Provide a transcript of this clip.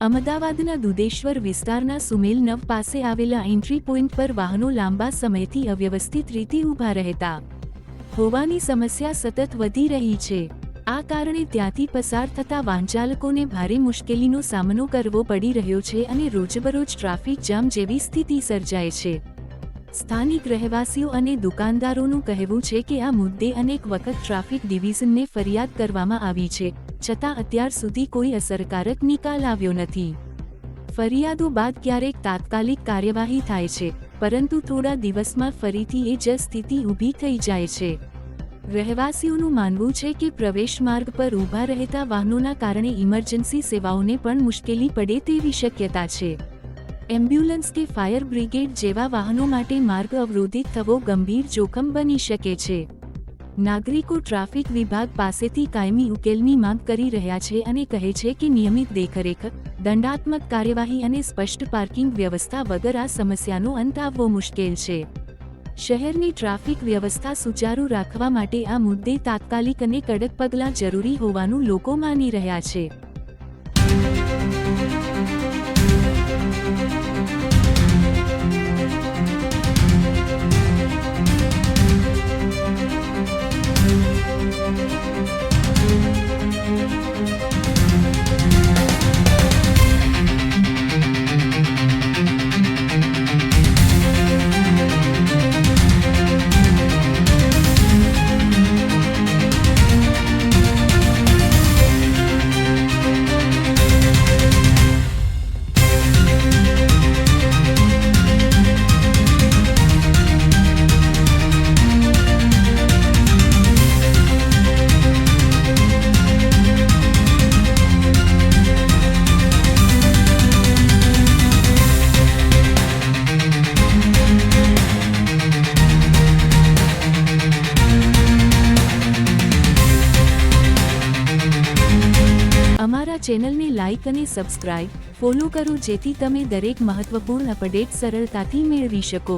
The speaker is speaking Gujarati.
અમદાવાદના દુધેશ્વર વિસ્તારના સુમેલ નવ પાસે આવેલા એન્ટ્રી પોઈન્ટ પર વાહનો લાંબા સમયથી અવ્યવસ્થિત રીતે ઊભા રહેતા હોવાની સમસ્યા સતત વધી રહી છે। આ કારણે ત્યાંથી પસાર થતા વાહનચાલકોને ભારે મુશ્કેલીનો સામનો કરવો પડી રહ્યો છે અને રોજબરોજ ટ્રાફિક જામ જેવી સ્થિતિ સર્જાય છે। સ્થાનિક રહેવાસીઓ અને દુકાનદારોનું કહેવું છે કે આ મુદ્દે અનેક વખત ટ્રાફિક ડિવિઝનને ફરિયાદ કરવામાં આવી છે, છતાં અત્યાર સુધી કોઈ અસરકારક નિકાલ આવ્યો નથી। ફરિયાદો બાદ ક્યારેક તાત્કાલિક કાર્યવાહી થાય છે, પરંતુ થોડા દિવસમાં ફરીથી એ જ સ્થિતિ ઊભી થઈ જાય છે। રહેવાસીઓનું માનવું છે કે પ્રવેશ માર્ગ પર ઊભા રહેતા વાહનોના કારણે ઇમરજન્સી સેવાઓને પણ મુશ્કેલી પડે તેવી શક્યતા છે। એમ્બ્યુલન્સ કે ફાયર બ્રિગેડ જેવા વાહનો માટે માર્ગ અવરોધિત થવો ગંભીર જોખમ બની શકે છે। નાગરિકો ટ્રાફિક વિભાગ પાસેથી કાયમી ઉકેલની માંગ કરી રહ્યા છે અને કહે છે કે નિયમિત દેખરેખ, દંડાત્મક કાર્યવાહી અને સ્પષ્ટ પાર્કિંગ વ્યવસ્થા વગર આ સમસ્યાનો અંત આવવો મુશ્કેલ છે। શહેરની ટ્રાફિક વ્યવસ્થા સુચારુ રાખવા માટે આ મુદ્દે તાત્કાલિક અને કડક પગલાં જરૂરી હોવાનું લોકો માની રહ્યા છે। અમારા ચેનલને લાઇક અને સબસ્ક્રાઇબ, ફોલો કરો જેથી તમે દરેક મહત્વપૂર્ણ અપડેટ સરળતાથી મેળવી શકો।